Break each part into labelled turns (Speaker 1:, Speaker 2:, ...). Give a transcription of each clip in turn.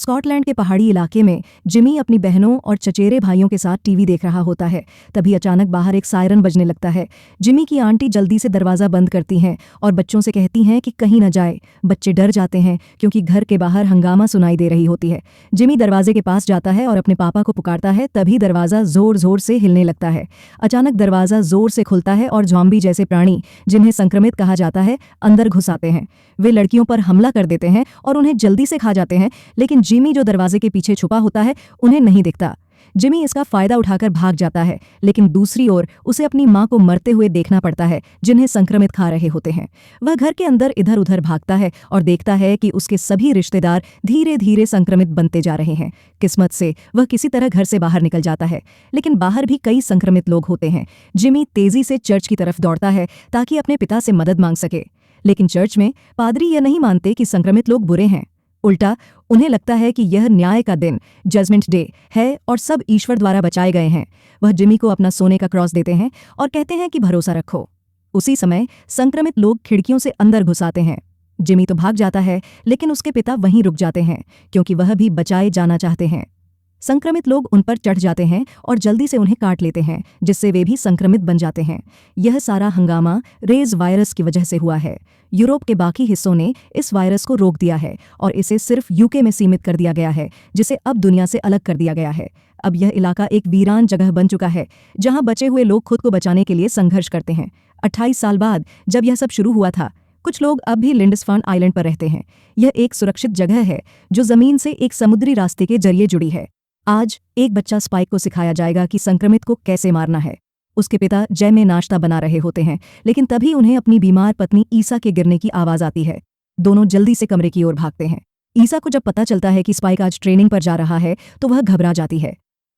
Speaker 1: Scotland के पहाड़ी इलाके में जिमी अपनी बहनों और चचेरे भाइयों के साथ टीवी देख रहा होता है। तभी अचानक बाहर एक सायरन बजने लगता है। जिमी की आंटी जल्दी से दरवाज़ा बंद करती हैं और बच्चों से कहती हैं कि कहीं न जाए। बच्चे डर जाते हैं क्योंकि घर के बाहर हंगामा सुनाई दे रही होती है। जिमी दरवाजे के पास जाता है और अपने पापा को पुकारता है। तभी दरवाज़ा जोर जोर से हिलने लगता है। अचानक दरवाज़ा जोर से खुलता है और ज़ॉम्बी जैसे प्राणी, जिन्हें संक्रमित कहा जाता है, अंदर घुस आते हैं। वे लड़कियों पर हमला कर देते हैं और उन्हें जल्दी से खा जाते हैं, लेकिन जिमी जो दरवाजे के पीछे छुपा होता है उन्हें नहीं दिखता। जिमी इसका फायदा उठाकर भाग जाता है, लेकिन दूसरी ओर उसे अपनी मां को मरते हुए देखना पड़ता है, जिन्हें संक्रमित खा रहे होते हैं। वह घर के अंदर इधर उधर भागता है और देखता है कि उसके सभी रिश्तेदार धीरे धीरे संक्रमित बनते जा रहे हैं। किस्मत से वह किसी तरह घर से बाहर निकल जाता है, लेकिन बाहर भी कई संक्रमित लोग होते हैं। जिमी तेजी से चर्च की तरफ दौड़ता है ताकि अपने पिता से मदद मांग सके, लेकिन चर्च में पादरी यह नहीं मानते कि संक्रमित लोग बुरे हैं। उल्टा उन्हें लगता है कि यह न्याय का दिन, जजमेंट डे है और सब ईश्वर द्वारा बचाए गए हैं। वह जिमी को अपना सोने का क्रॉस देते हैं और कहते हैं कि भरोसा रखो। उसी समय संक्रमित लोग खिड़कियों से अंदर घुस आते हैं। जिमी तो भाग जाता है, लेकिन उसके पिता वहीं रुक जाते हैं क्योंकि वह भी बचाए जाना चाहते हैं। संक्रमित लोग उन पर चढ़ जाते हैं और जल्दी से उन्हें काट लेते हैं, जिससे वे भी संक्रमित बन जाते हैं। यह सारा हंगामा रेज वायरस की वजह से हुआ है। यूरोप के बाकी हिस्सों ने इस वायरस को रोक दिया है और इसे सिर्फ यूके में सीमित कर दिया गया है, जिसे अब दुनिया से अलग कर दिया गया है। अब यह इलाका एक वीरान जगह बन चुका है, जहां बचे हुए लोग खुद को बचाने के लिए संघर्ष करते हैं। 28 साल बाद जब यह सब शुरू हुआ था, कुछ लोग अब भी लिंडस्फार्न आइलैंड पर रहते हैं। यह एक सुरक्षित जगह है जो जमीन से एक समुद्री रास्ते के जरिए जुड़ी है। आज एक बच्चा स्पाइक को सिखाया जाएगा कि संक्रमित को कैसे मारना है। उसके पिता जय में नाश्ता बना रहे होते हैं, लेकिन तभी उन्हें अपनी बीमार पत्नी ईसा के गिरने की आवाज आती है। दोनों जल्दी से कमरे की ओर भागते हैं। ईसा को जब पता चलता है कि स्पाइक आज ट्रेनिंग पर जा रहा है तो वह घबरा जाती है।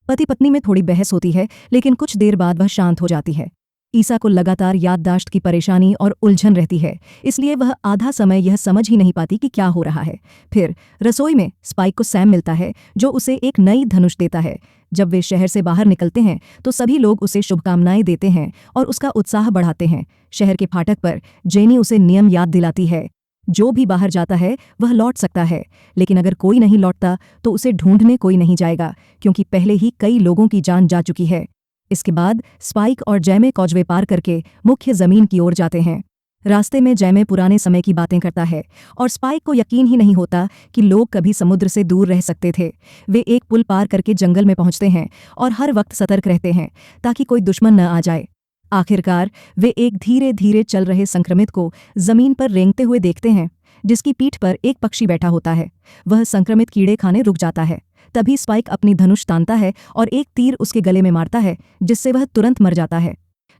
Speaker 1: पति पत्नी में थोड़ी बहस होती है, लेकिन कुछ देर बाद वह शांत हो जाती है। ईसा को लगातार याददाश्त की परेशानी और उलझन रहती है, इसलिए वह आधा समय यह समझ ही नहीं पाती कि क्या हो रहा है। फिर रसोई में स्पाइक को सैम मिलता है, जो उसे एक नई धनुष देता है। जब वे शहर से बाहर निकलते हैं तो सभी लोग उसे शुभकामनाएं देते हैं और उसका उत्साह बढ़ाते हैं। शहर के फाटक पर जेनी उसे नियम याद दिलाती है, जो भी बाहर जाता है वह लौट सकता है, लेकिन अगर कोई नहीं लौटता तो उसे ढूंढने कोई नहीं जाएगा, क्योंकि पहले ही कई लोगों की जान जा चुकी है। इसके बाद स्पाइक और जैमे कॉजवे पार करके मुख्य जमीन की ओर जाते हैं। रास्ते में जैमे पुराने समय की बातें करता है और स्पाइक को यकीन ही नहीं होता कि लोग कभी समुद्र से दूर रह सकते थे। वे एक पुल पार करके जंगल में पहुंचते हैं और हर वक्त सतर्क रहते हैं ताकि कोई दुश्मन न आ जाए। आखिरकार वे एक धीरे धीरे चल रहे संक्रमित को जमीन पर रेंगते हुए देखते हैं, जिसकी पीठ पर एक पक्षी बैठा होता है। वह संक्रमित कीड़े खाने रुक जाता है। तभी स्पाइक अपनी धनुष तानता है और एक तीर उसके गले में मारता है, जिससे वह तुरंत मर जाता है।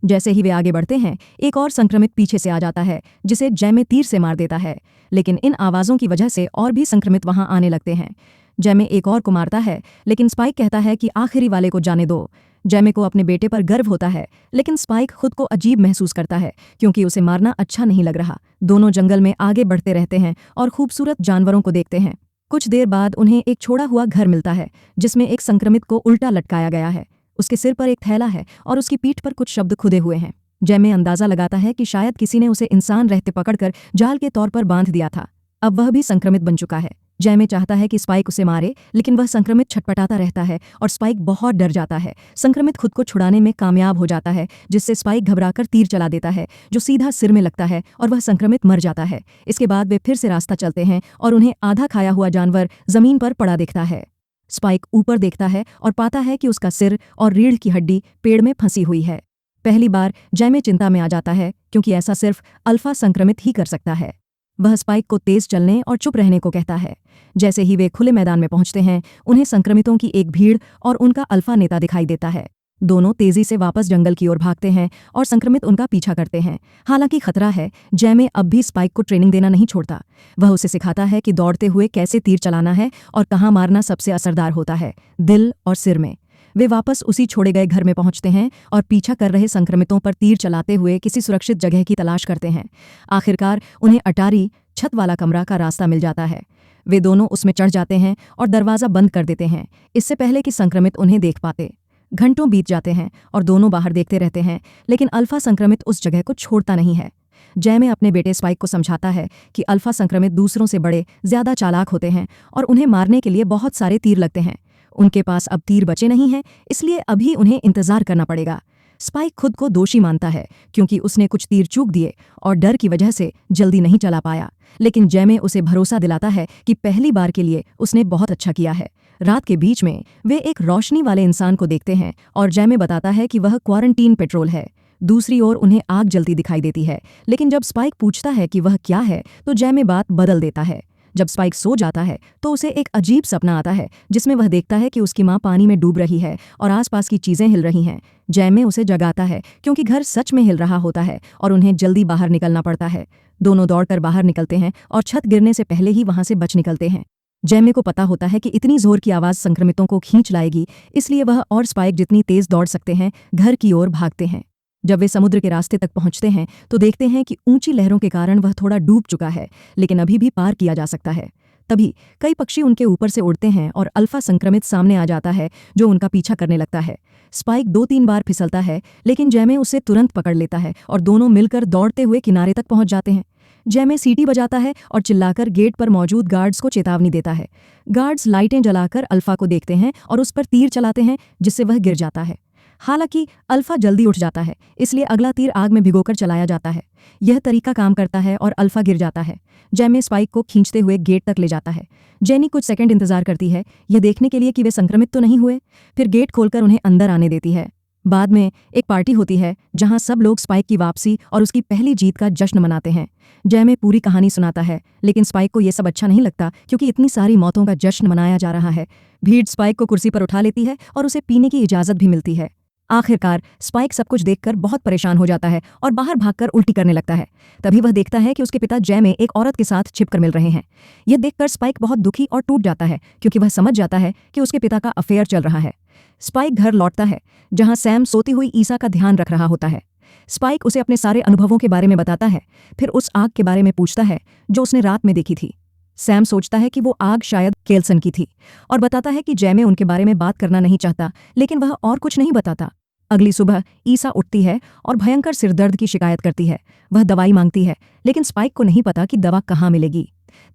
Speaker 1: जैसे ही वे आगे बढ़ते हैं, एक और संक्रमित पीछे से आ जाता है, जिसे जैमे तीर से मार देता है। लेकिन इन आवाज़ों की वजह से और भी संक्रमित वहां आने लगते हैं। जैमे एक और को मारता है, लेकिन स्पाइक कहता है कि आखिरी वाले को जाने दो। जैमे को अपने बेटे पर गर्व होता है, लेकिन स्पाइक खुद को अजीब महसूस करता है क्योंकि उसे मारना अच्छा नहीं लग रहा। दोनों जंगल में आगे बढ़ते रहते हैं और खूबसूरत जानवरों को देखते हैं। कुछ देर बाद उन्हें एक छोड़ा हुआ घर मिलता है, जिसमें एक संक्रमित को उल्टा लटकाया गया है। उसके सिर पर एक थैला है और उसकी पीठ पर कुछ शब्द खुदे हुए हैं। जैमे अंदाजा लगाता है कि शायद किसी ने उसे इंसान रहते पकड़कर जाल के तौर पर बांध दिया था। अब वह भी संक्रमित बन चुका है। जैमे चाहता है कि स्पाइक उसे मारे, लेकिन वह संक्रमित छटपटाता रहता है और स्पाइक बहुत डर जाता है। संक्रमित खुद को छुड़ाने में कामयाब हो जाता है, जिससे स्पाइक घबराकर तीर चला देता है, जो सीधा सिर में लगता है और वह संक्रमित मर जाता है। इसके बाद वे फिर से रास्ता चलते हैं और उन्हें आधा खाया हुआ जानवर जमीन पर पड़ा दिखता है। स्पाइक ऊपर देखता है और पाता है कि उसका सिर और रीढ़ की हड्डी पेड़ में फंसी हुई है। पहली बार जैमे चिंता में आ जाता है, क्योंकि ऐसा सिर्फ अल्फा संक्रमित ही कर सकता है। वह स्पाइक को तेज चलने और चुप रहने को कहता है। जैसे ही वे खुले मैदान में पहुंचते हैं, उन्हें संक्रमितों की एक भीड़ और उनका अल्फा नेता दिखाई देता है। दोनों तेजी से वापस जंगल की ओर भागते हैं और संक्रमित उनका पीछा करते हैं। हालांकि खतरा है, जैमे अब भी स्पाइक को ट्रेनिंग देना नहीं छोड़ता। वह उसे सिखाता है कि दौड़ते हुए कैसे तीर चलाना है और कहाँ मारना सबसे असरदार होता है, दिल और सिर में। वे वापस उसी छोड़े गए घर में पहुंचते हैं और पीछा कर रहे संक्रमितों पर तीर चलाते हुए किसी सुरक्षित जगह की तलाश करते हैं। आखिरकार उन्हें अटारी छत वाला कमरा का रास्ता मिल जाता है। वे दोनों उसमें चढ़ जाते हैं और दरवाज़ा बंद कर देते हैं, इससे पहले कि संक्रमित उन्हें देख पाते। घंटों बीत जाते हैं और दोनों बाहर देखते रहते हैं, लेकिन अल्फा संक्रमित उस जगह को छोड़ता नहीं है। जैमे अपने बेटे स्पाइक को समझाता है कि अल्फा संक्रमित दूसरों से बड़े, ज्यादा चालाक होते हैं और उन्हें मारने के लिए बहुत सारे तीर लगते हैं। उनके पास अब तीर बचे नहीं हैं, इसलिए अभी उन्हें इंतजार करना पड़ेगा। स्पाइक खुद को दोषी मानता है क्योंकि उसने कुछ तीर चूक दिए और डर की वजह से जल्दी नहीं चला पाया, लेकिन जैमे उसे भरोसा दिलाता है कि पहली बार के लिए उसने बहुत अच्छा किया है। रात के बीच में वे एक रोशनी वाले इंसान को देखते हैं और जैमे बताता है कि वह क्वारंटीन पेट्रोल है। दूसरी ओर उन्हें आग जलती दिखाई देती है, लेकिन जब स्पाइक पूछता है कि वह क्या है तो जैमे बात बदल देता है। जब स्पाइक सो जाता है तो उसे एक अजीब सपना आता है जिसमें वह देखता है कि उसकी माँ पानी में डूब रही है और आसपास की चीजें हिल रही हैं। जैमे उसे जगाता है क्योंकि घर सच में हिल रहा होता है और उन्हें जल्दी बाहर निकलना पड़ता है। दोनों दौड़कर बाहर निकलते हैं और छत गिरने से पहले ही वहां से बच निकलते हैं। जैमे को पता होता है कि इतनी जोर की आवाज संक्रमितों को खींच लाएगी, इसलिए वह और स्पाइक जितनी तेज दौड़ सकते हैं घर की ओर भागते हैं। जब वे समुद्र के रास्ते तक पहुंचते हैं तो देखते हैं कि ऊंची लहरों के कारण वह थोड़ा डूब चुका है, लेकिन अभी भी पार किया जा सकता है। तभी कई पक्षी उनके ऊपर से उड़ते हैं और अल्फा संक्रमित सामने आ जाता है जो उनका पीछा करने लगता है। स्पाइक 2-3 बार फिसलता है, लेकिन जैमे उसे तुरंत पकड़ लेता है और दोनों मिलकर दौड़ते हुए किनारे तक पहुंच जाते हैं। जैमे सीटी बजाता है और चिल्लाकर गेट पर मौजूद गार्ड्स को चेतावनी देता है। गार्ड्स लाइटें जलाकर अल्फा को देखते हैं और उस पर तीर चलाते हैं, जिससे वह गिर जाता है। हालांकि अल्फा जल्दी उठ जाता है, इसलिए अगला तीर आग में भिगोकर चलाया जाता है। यह तरीका काम करता है और अल्फा गिर जाता है। जैमे स्पाइक को खींचते हुए गेट तक ले जाता है। जेनी कुछ सेकंड इंतजार करती है, यह देखने के लिए कि वे संक्रमित तो नहीं हुए, फिर गेट खोलकर उन्हें अंदर आने देती है। बाद में एक पार्टी होती है जहां सब लोग स्पाइक की वापसी और उसकी पहली जीत का जश्न मनाते हैं। जैमे पूरी कहानी सुनाता है, लेकिन स्पाइक को यह सब अच्छा नहीं लगता क्योंकि इतनी सारी मौतों का जश्न मनाया जा रहा है। भीड़ स्पाइक को कुर्सी पर उठा लेती है और उसे पीने की इजाजत भी मिलती है। आखिरकार स्पाइक सब कुछ देखकर बहुत परेशान हो जाता है और बाहर भागकर उल्टी करने लगता है। तभी वह देखता है कि उसके पिता जैमे एक औरत के साथ छिपकर मिल रहे हैं। यह देखकर स्पाइक बहुत दुखी और टूट जाता है क्योंकि वह समझ जाता है कि उसके पिता का अफेयर चल रहा है। स्पाइक घर लौटता है जहां सैम सोती हुई ईसा का ध्यान रख रहा होता है। स्पाइक उसे अपने सारे अनुभवों के बारे में बताता है, फिर उस आग के बारे में पूछता है जो उसने रात में देखी थी। सैम सोचता है कि वो आग शायद केल्सन की थी और बताता है कि जैमे उनके बारे में बात करना नहीं चाहता, लेकिन वह और कुछ नहीं बताता। अगली सुबह ईसा उठती है और भयंकर सिरदर्द की शिकायत करती है। वह दवाई मांगती है, लेकिन स्पाइक को नहीं पता कि दवा कहाँ मिलेगी।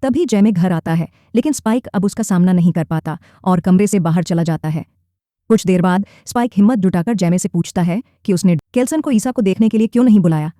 Speaker 1: तभी जैमे घर आता है, लेकिन स्पाइक अब उसका सामना नहीं कर पाता और कमरे से बाहर चला जाता है। कुछ देर बाद स्पाइक हिम्मत जुटाकर जैमे से पूछता है कि उसने केल्सन को ईसा को देखने के लिए क्यों नहीं बुलाया।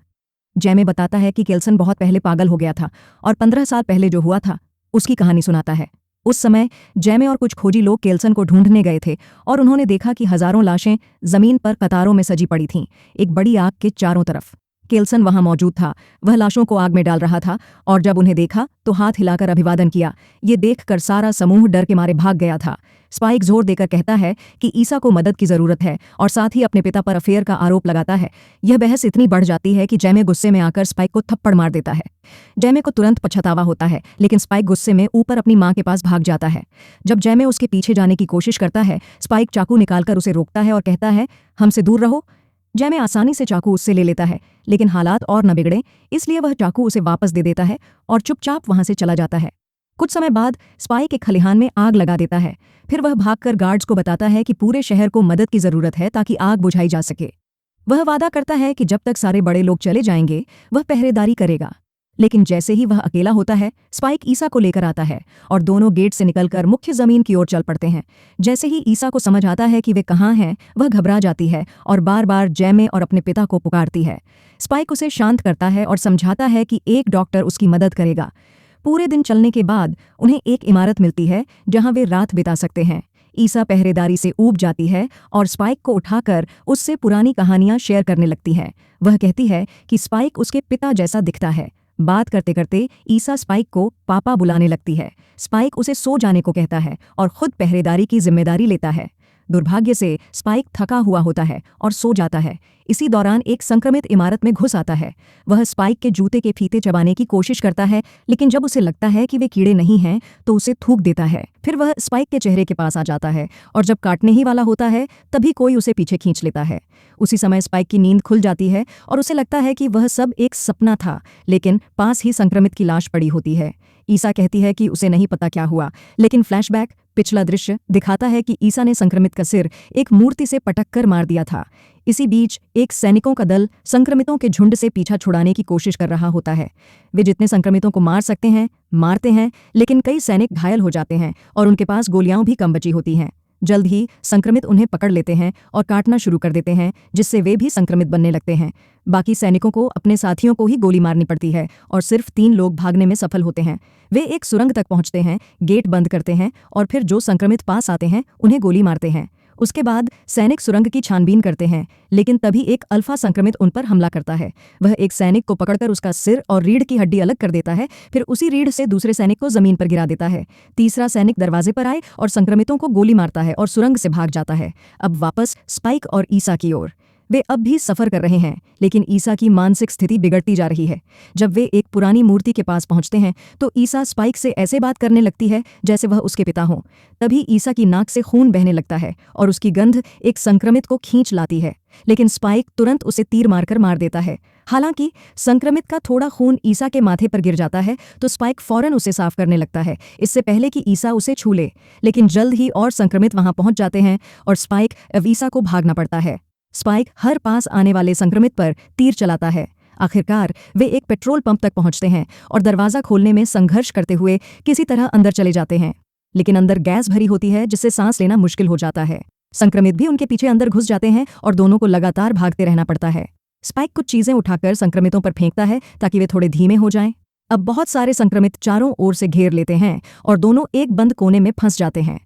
Speaker 1: जैमे बताता है कि केल्सन बहुत पहले पागल हो गया था और 15 साल पहले जो हुआ था उसकी कहानी सुनाता है। उस समय जैमे और कुछ खोजी लोग केल्सन को ढूंढने गए थे और उन्होंने देखा कि हजारों लाशें जमीन पर कतारों में सजी पड़ी थीं, एक बड़ी आग के चारों तरफ। केल्सन वहां मौजूद था। वह लाशों को आग में डाल रहा था और जब उन्हें देखा तो हाथ हिलाकर अभिवादन किया। ये देखकर सारा समूह डर के मारे भाग गया था। स्पाइक जोर देकर कहता है कि ईसा को मदद की जरूरत है और साथ ही अपने पिता पर अफेयर का आरोप लगाता है। यह बहस इतनी बढ़ जाती है कि जैमे गुस्से में आकर स्पाइक को थप्पड़ मार देता है। जैमे को तुरंत पछतावा होता है, लेकिन स्पाइक गुस्से में ऊपर अपनी मां के पास भाग जाता है। जब जैमे उसके पीछे जाने की कोशिश करता है, स्पाइक चाकू निकालकर उसे रोकता है और कहता है, हमसे दूर रहो। जैमे आसानी से चाकू उससे ले लेता है, लेकिन हालात और न बिगड़े इसलिए वह चाकू उसे वापस दे देता है और चुपचाप वहां से चला जाता है। कुछ समय बाद स्पाइक एक खलिहान में आग लगा देता है। फिर वह भागकर गार्ड्स को बताता है कि पूरे शहर को मदद की जरूरत है ताकि आग बुझाई जा सके। वह वादा करता है कि जब तक सारे बड़े लोग चले जाएंगे वह पहरेदारी करेगा। लेकिन जैसे ही वह अकेला होता है, स्पाइक ईसा को लेकर आता है और दोनों गेट से निकलकर मुख्य जमीन की ओर चल पड़ते हैं। जैसे ही ईसा को समझ आता है कि वे कहाँ हैं, वह घबरा जाती है और बार बार जैमे और अपने पिता को पुकारती है। स्पाइक उसे शांत करता है और समझाता है कि एक डॉक्टर उसकी मदद करेगा। पूरे दिन चलने के बाद उन्हें एक इमारत मिलती है जहां वे रात बिता सकते हैं। ईसा पहरेदारी से ऊब जाती है और स्पाइक को उठाकर उससे पुरानी कहानियां शेयर करने लगती है। वह कहती है कि स्पाइक उसके पिता जैसा दिखता है। बात करते करते ईसा स्पाइक को पापा बुलाने लगती है। स्पाइक उसे सो जाने को कहता है और खुद पहरेदारी की जिम्मेदारी लेता है। दुर्भाग्य से स्पाइक थका हुआ होता है और सो जाता है। इसी दौरान एक संक्रमित इमारत में घुस आता है। वह स्पाइक के जूते के फीते चबाने की कोशिश करता है, लेकिन जब उसे लगता है कि वे कीड़े नहीं हैं तो उसे थूक देता है। फिर वह स्पाइक के चेहरे के पास आ जाता है और जब काटने ही वाला होता है तभी कोई उसे पीछे खींच लेता है। उसी समय स्पाइक की नींद खुल जाती है और उसे लगता है कि वह सब एक सपना था, लेकिन पास ही संक्रमित की लाश पड़ी होती है। ईसा कहती है कि उसे नहीं पता क्या हुआ, लेकिन फ्लैशबैक पिछला दृश्य दिखाता है कि ईसा ने संक्रमित का सिर एक मूर्ति से पटक कर मार दिया था। इसी बीच एक सैनिकों का दल संक्रमितों के झुंड से पीछा छुड़ाने की कोशिश कर रहा होता है। वे जितने संक्रमितों को मार सकते हैं मारते हैं, लेकिन कई सैनिक घायल हो जाते हैं और उनके पास गोलियां भी कम बची होती हैं। जल्द ही संक्रमित उन्हें पकड़ लेते हैं और काटना शुरू कर देते हैं, जिससे वे भी संक्रमित बनने लगते हैं। बाकी सैनिकों को अपने साथियों को ही गोली मारनी पड़ती है और सिर्फ 3 लोग भागने में सफल होते हैं। वे एक सुरंग तक पहुंचते हैं, गेट बंद करते हैं और फिर जो संक्रमित पास आते हैं उन्हें गोली मारते हैं। उसके बाद सैनिक सुरंग की छानबीन करते हैं, लेकिन तभी एक अल्फा संक्रमित उन पर हमला करता है। वह एक सैनिक को पकड़कर उसका सिर और रीढ़ की हड्डी अलग कर देता है, फिर उसी रीढ़ से दूसरे सैनिक को जमीन पर गिरा देता है। तीसरा सैनिक दरवाजे पर आए और संक्रमितों को गोली मारता है और सुरंग से भाग जाता है। अब वापस स्पाइक और ईसा की ओर। वे अब भी सफर कर रहे हैं, लेकिन ईसा की मानसिक स्थिति बिगड़ती जा रही है। जब वे एक पुरानी मूर्ति के पास पहुंचते हैं तो ईसा स्पाइक से ऐसे बात करने लगती है जैसे वह उसके पिता हों। तभी ईसा की नाक से खून बहने लगता है और उसकी गंध एक संक्रमित को खींच लाती है, लेकिन स्पाइक तुरंत उसे तीर मारकर मार देता है। हालांकि संक्रमित का थोड़ा खून ईसा के माथे पर गिर जाता है तो स्पाइक फौरन उसे साफ करने लगता है, इससे पहले कि ईसा उसे छू ले। लेकिन जल्द ही और संक्रमित वहां पहुंच जाते हैं और स्पाइक अब ईसा को भागना पड़ता है। स्पाइक हर पास आने वाले संक्रमित पर तीर चलाता है। आखिरकार वे एक पेट्रोल पंप तक पहुंचते हैं और दरवाजा खोलने में संघर्ष करते हुए किसी तरह अंदर चले जाते हैं, लेकिन अंदर गैस भरी होती है जिससे सांस लेना मुश्किल हो जाता है। संक्रमित भी उनके पीछे अंदर घुस जाते हैं और दोनों को लगातार भागते रहना पड़ता है। स्पाइक कुछ चीजें उठाकर संक्रमितों पर फेंकता है ताकि वे थोड़े धीमे हो जाएं। अब बहुत सारे संक्रमित चारों ओर से घेर लेते हैं और दोनों एक बंद कोने में फंस जाते हैं।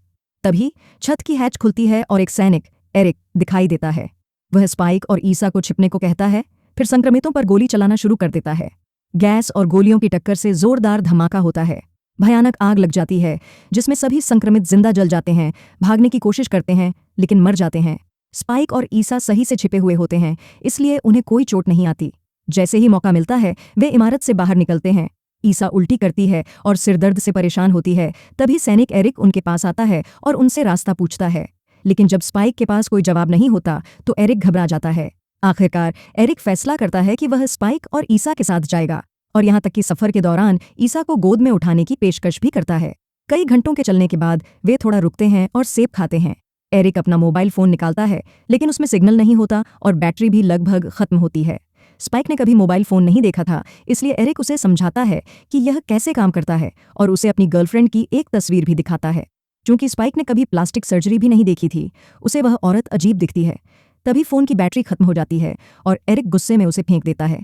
Speaker 1: तभी छत की हैच खुलती है और एक सैनिक एरिक दिखाई देता है। वह स्पाइक और ईसा को छिपने को कहता है, फिर संक्रमितों पर गोली चलाना शुरू कर देता है। गैस और गोलियों की टक्कर से जोरदार धमाका होता है। भयानक आग लग जाती है जिसमें सभी संक्रमित जिंदा जल जाते हैं। भागने की कोशिश करते हैं लेकिन मर जाते हैं। स्पाइक और ईसा सही से छिपे हुए होते हैं, इसलिए उन्हें कोई चोट नहीं आती। जैसे ही मौका मिलता है वे इमारत से बाहर निकलते हैं। ईसा उल्टी करती है और सिरदर्द से परेशान होती है। तभी सैनिक एरिक उनके पास आता है और उनसे रास्ता पूछता है, लेकिन जब स्पाइक के पास कोई जवाब नहीं होता तो एरिक घबरा जाता है। आखिरकार एरिक फैसला करता है कि वह स्पाइक और ईसा के साथ जाएगा और यहाँ तक कि सफर के दौरान ईसा को गोद में उठाने की पेशकश भी करता है। कई घंटों के चलने के बाद वे थोड़ा रुकते हैं और सेब खाते हैं। एरिक अपना मोबाइल फोन निकालता है, लेकिन उसमें सिग्नल नहीं होता और बैटरी भी लगभग खत्म होती है। स्पाइक ने कभी मोबाइल फोन नहीं देखा था, इसलिए एरिक उसे समझाता है कि यह कैसे काम करता है और उसे अपनी गर्लफ्रेंड की एक तस्वीर भी दिखाता है। चूंकि स्पाइक ने कभी प्लास्टिक सर्जरी भी नहीं देखी थी, उसे वह औरत अजीब दिखती है। तभी फोन की बैटरी खत्म हो जाती है और एरिक गुस्से में उसे फेंक देता है।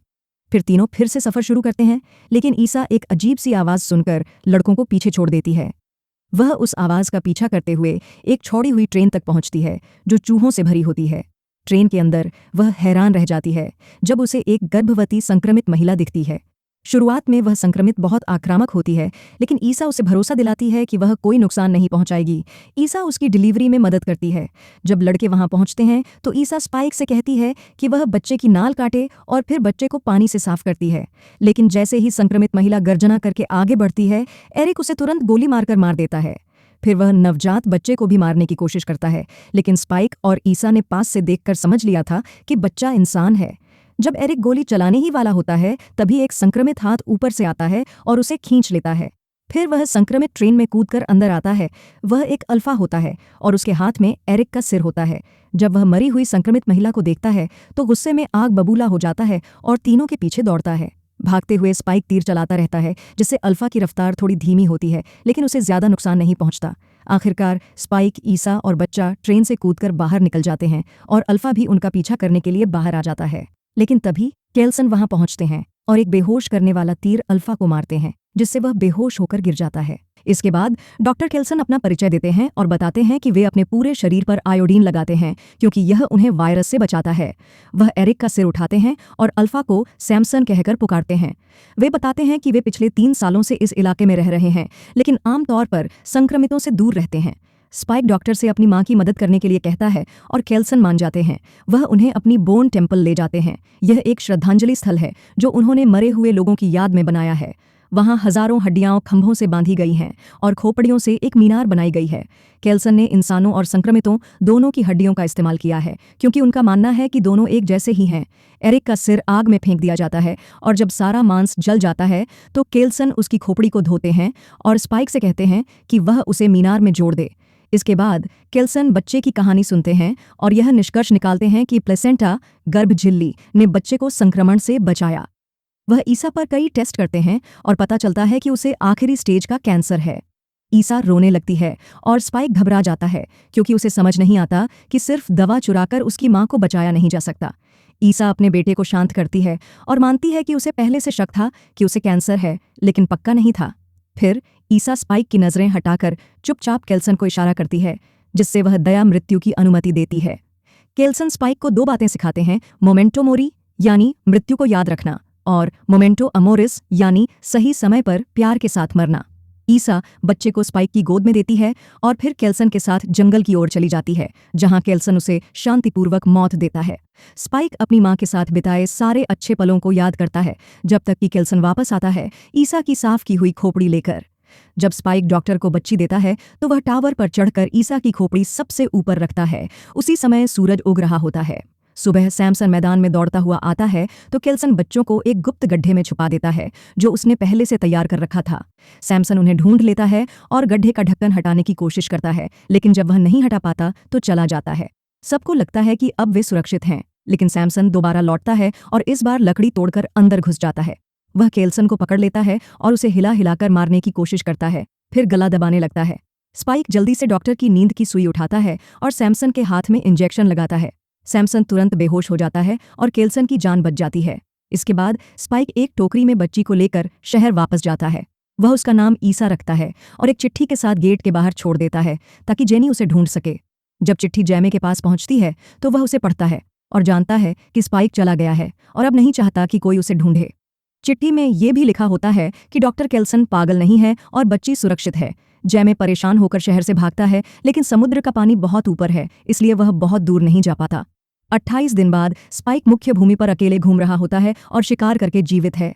Speaker 1: फिर तीनों फिर से सफर शुरू करते हैं, लेकिन ईसा एक अजीब सी आवाज सुनकर लड़कों को पीछे छोड़ देती है। वह उस आवाज का पीछा करते हुए एक छोड़ी हुई ट्रेन तक पहुंचती है जो चूहों से भरी होती है। ट्रेन के अंदर वह हैरान रह जाती है जब उसे एक गर्भवती संक्रमित महिला दिखती है। शुरुआत में वह संक्रमित बहुत आक्रामक होती है, लेकिन ईसा उसे भरोसा दिलाती है कि वह कोई नुकसान नहीं पहुंचाएगी। ईसा उसकी डिलीवरी में मदद करती है। जब लड़के वहां पहुंचते हैं तो ईसा स्पाइक से कहती है कि वह बच्चे की नाल काटे और फिर बच्चे को पानी से साफ करती है, लेकिन जैसे ही संक्रमित महिला गर्जना करके आगे बढ़ती है, एरिक उसे तुरंत गोली मारकर मार देता है। फिर वह नवजात बच्चे को भी मारने की कोशिश करता है, लेकिन स्पाइक और ईसा ने पास से देखकर समझ लिया था कि बच्चा इंसान है। जब एरिक गोली चलाने ही वाला होता है, तभी एक संक्रमित हाथ ऊपर से आता है और उसे खींच लेता है। फिर वह संक्रमित ट्रेन में कूदकर अंदर आता है। वह एक अल्फा होता है और उसके हाथ में एरिक का सिर होता है। जब वह मरी हुई संक्रमित महिला को देखता है तो गुस्से में आग बबूला हो जाता है और तीनों के पीछे दौड़ता है। भागते हुए स्पाइक तीर चलाता रहता है, जिससे अल्फा की रफ्तार थोड़ी धीमी होती है, लेकिन उसे ज्यादा नुकसान नहीं पहुंचता। आखिरकार स्पाइक, ईसा और बच्चा ट्रेन से कूदकर बाहर निकल जाते हैं और अल्फा भी उनका पीछा करने के लिए बाहर आ जाता है। लेकिन तभी केल्सन वहां पहुंचते हैं और एक बेहोश करने वाला तीर अल्फा को मारते हैं, जिससे वह बेहोश होकर गिर जाता है। इसके बाद डॉक्टर केल्सन अपना परिचय देते हैं और बताते हैं कि वे अपने पूरे शरीर पर आयोडीन लगाते हैं क्योंकि यह उन्हें वायरस से बचाता है। वह एरिक का सिर उठाते हैं और अल्फा को सैमसन कहकर पुकारते हैं। वे बताते हैं कि वे पिछले 3 सालों से इस इलाके में रह रहे हैं, लेकिन आमतौर पर संक्रमितों से दूर रहते हैं। स्पाइक डॉक्टर से अपनी मां की मदद करने के लिए कहता है और केल्सन मान जाते हैं। वह उन्हें अपनी बोन टेम्पल ले जाते हैं। यह एक श्रद्धांजलि स्थल है जो उन्होंने मरे हुए लोगों की याद में बनाया है। वहां हजारों हड्डियां खंभों से बांधी गई हैं और खोपड़ियों से एक मीनार बनाई गई है। केल्सन ने इंसानों और संक्रमितों दोनों की हड्डियों का इस्तेमाल किया है क्योंकि उनका मानना है कि दोनों एक जैसे ही हैं। एरिक का सिर आग में फेंक दिया जाता है और जब सारा मांस जल जाता है तो केल्सन उसकी खोपड़ी को धोते हैं और स्पाइक से कहते हैं कि वह उसे मीनार में जोड़ दे। इसके बाद केल्सन बच्चे की कहानी सुनते हैं और यह निष्कर्ष निकालते हैं कि प्लेसेंटा गर्भ झिल्ली ने बच्चे को संक्रमण से बचाया। वह ईसा पर कई टेस्ट करते हैं और पता चलता है कि उसे आखिरी स्टेज का कैंसर है। ईसा रोने लगती है और स्पाइक घबरा जाता है क्योंकि उसे समझ नहीं आता कि सिर्फ दवा चुराकर उसकी मां को बचाया नहीं जा सकता। ईसा अपने बेटे को शांत करती है और मानती है कि उसे पहले से शक था कि उसे कैंसर है, लेकिन पक्का नहीं था। फिर ईसा स्पाइक की नज़रें हटाकर चुपचाप केल्सन को इशारा करती है, जिससे वह दया मृत्यु की अनुमति देती है। केल्सन स्पाइक को 2 बातें सिखाते हैं, मोमेंटो मोरी यानी मृत्यु को याद रखना, और मोमेंटो अमोरिस यानी सही समय पर प्यार के साथ मरना। ईसा बच्चे को स्पाइक की गोद में देती है और फिर केल्सन के साथ जंगल की ओर चली जाती है, जहां केल्सन उसे शांतिपूर्वक मौत देता है। स्पाइक अपनी मां के साथ बिताए सारे अच्छे पलों को याद करता है जब तक कि केल्सन वापस आता है, ईसा की साफ की हुई खोपड़ी लेकर। जब स्पाइक डॉक्टर को बच्ची देता है तो वह टावर पर चढ़कर ईसा की खोपड़ी सबसे ऊपर रखता है। उसी समय सूरज उग रहा होता है। सुबह सैमसन मैदान में दौड़ता हुआ आता है तो केल्सन बच्चों को एक गुप्त गड्ढे में छुपा देता है जो उसने पहले से तैयार कर रखा था। सैमसन उन्हें ढूंढ लेता है और गड्ढे का ढक्कन हटाने की कोशिश करता है, लेकिन जब वह नहीं हटा पाता तो चला जाता है। सबको लगता है कि अब वे सुरक्षित हैं, लेकिन सैमसन दोबारा लौटता है और इस बार लकड़ी तोड़कर अंदर घुस जाता है। वह केल्सन को पकड़ लेता है और उसे हिला हिलाकर मारने की कोशिश करता है, फिर गला दबाने लगता है। स्पाइक जल्दी से डॉक्टर की नींद की सुई उठाता है और सैमसन के हाथ में इंजेक्शन लगाता है। सैमसन तुरंत बेहोश हो जाता है और केल्सन की जान बच जाती है। इसके बाद स्पाइक एक टोकरी में बच्ची को लेकर शहर वापस जाता है। वह उसका नाम ईसा रखता है और एक चिट्ठी के साथ गेट के बाहर छोड़ देता है ताकि जेनी उसे ढूंढ सके। जब चिट्ठी जैमे के पास पहुंचती है तो वह उसे पढ़ता है और जानता है कि स्पाइक चला गया है और अब नहीं चाहता कि कोई उसे ढूंढे। चिट्ठी में यह भी लिखा होता है कि डॉक्टर केल्सन पागल नहीं है और बच्ची सुरक्षित है। जैमे परेशान होकर शहर से भागता है, लेकिन समुद्र का पानी बहुत ऊपर है, इसलिए वह बहुत दूर नहीं जा पाता। 28 दिन बाद स्पाइक मुख्य भूमि पर अकेले घूम रहा होता है और शिकार करके जीवित है।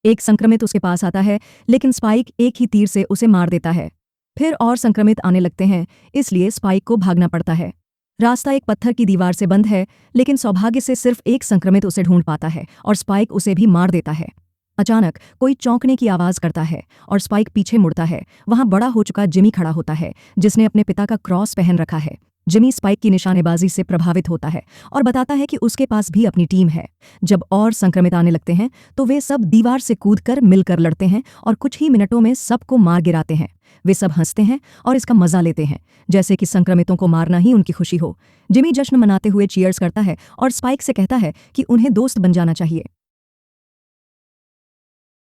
Speaker 1: एक संक्रमित उसके पास आता है, लेकिन स्पाइक एक ही तीर से उसे मार देता है। फिर और संक्रमित आने लगते हैं, इसलिए स्पाइक को भागना पड़ता है। रास्ता एक पत्थर की दीवार से बंद है, लेकिन सौभाग्य से सिर्फ एक संक्रमित उसे ढूंढ पाता है और स्पाइक उसे भी मार देता है। अचानक कोई चौंकने की आवाज करता है और स्पाइक पीछे मुड़ता है। वहां बड़ा हो चुका जिमी खड़ा होता है, जिसने अपने पिता का क्रॉस पहन रखा है। जिमी स्पाइक की निशानेबाजी से प्रभावित होता है और बताता है कि उसके पास भी अपनी टीम है। जब और संक्रमित आने लगते हैं तो वे सब दीवार से कूदकर मिलकर लड़ते हैं और कुछ ही मिनटों में सबको मार गिराते हैं। वे सब हंसते हैं और इसका मजा लेते हैं, जैसे कि संक्रमितों को मारना ही उनकी खुशी हो। जिमी जश्न मनाते हुए चीयर्स करता है और स्पाइक से कहता है कि उन्हें दोस्त बन जाना चाहिए।